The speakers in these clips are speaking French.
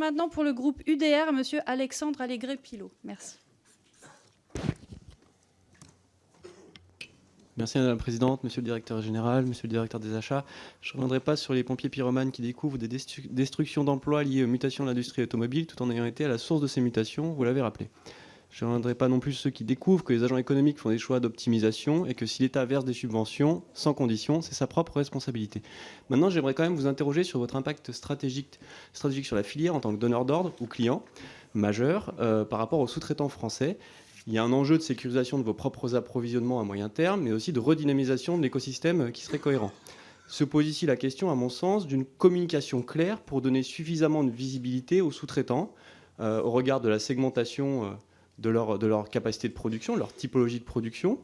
Maintenant, pour le groupe UDR, Monsieur Alexandre Allégret-Pilot. Merci. Merci Madame la Présidente, Monsieur le Directeur Général, Monsieur le Directeur des Achats. Je ne reviendrai pas sur les pompiers pyromanes qui découvrent des destructions d'emplois liées aux mutations de l'industrie automobile tout en ayant été à la source de ces mutations, vous l'avez rappelé. Je ne reviendrai pas non plus sur ceux qui découvrent que les agents économiques font des choix d'optimisation et que si l'État verse des subventions sans condition, c'est sa propre responsabilité. Maintenant, j'aimerais quand même vous interroger sur votre impact stratégique sur la filière en tant que donneur d'ordre ou client majeur par rapport aux sous-traitants français. Il y a un enjeu de sécurisation de vos propres approvisionnements à moyen terme, mais aussi de redynamisation de l'écosystème qui serait cohérent. Se pose ici la question, à mon sens, d'une communication claire pour donner suffisamment de visibilité aux sous-traitants au regard de la segmentation de leur capacité de production, leur typologie de production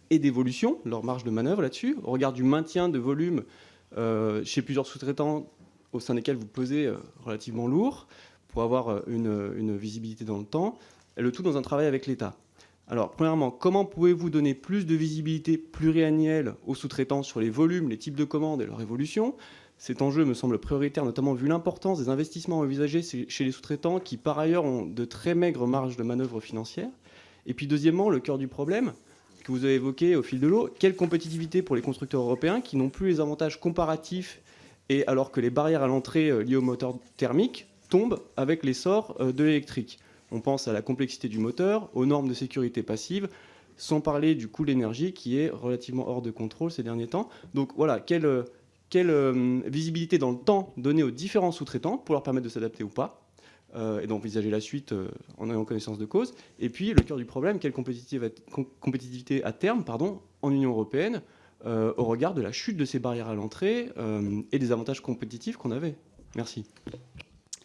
et d'évolution, leur marge de manœuvre là-dessus, au regard du maintien de volume chez plusieurs sous-traitants au sein desquels vous pesez relativement lourd pour avoir une visibilité dans le temps, et le tout dans un travail avec l'État. Alors, premièrement, comment pouvez-vous donner plus de visibilité pluriannuelle aux sous-traitants sur les volumes, les types de commandes et leur évolution ? Cet enjeu me semble prioritaire, notamment vu l'importance des investissements envisagés chez les sous-traitants qui, par ailleurs, ont de très maigres marges de manœuvre financières. Et puis, deuxièmement, le cœur du problème que vous avez évoqué au fil de l'eau, quelle compétitivité pour les constructeurs européens qui n'ont plus les avantages comparatifs et alors que les barrières à l'entrée liées au moteur thermique tombent avec l'essor de l'électrique. On pense à la complexité du moteur, aux normes de sécurité passive, sans parler du coût de l'énergie qui est relativement hors de contrôle ces derniers temps. Donc voilà, quelle visibilité dans le temps donnée aux différents sous-traitants pour leur permettre de s'adapter ou pas, et d'envisager la suite en ayant connaissance de cause. Et puis, le cœur du problème, quelle compétitivité à terme en Union européenne au regard de la chute de ces barrières à l'entrée et des avantages compétitifs qu'on avait. Merci.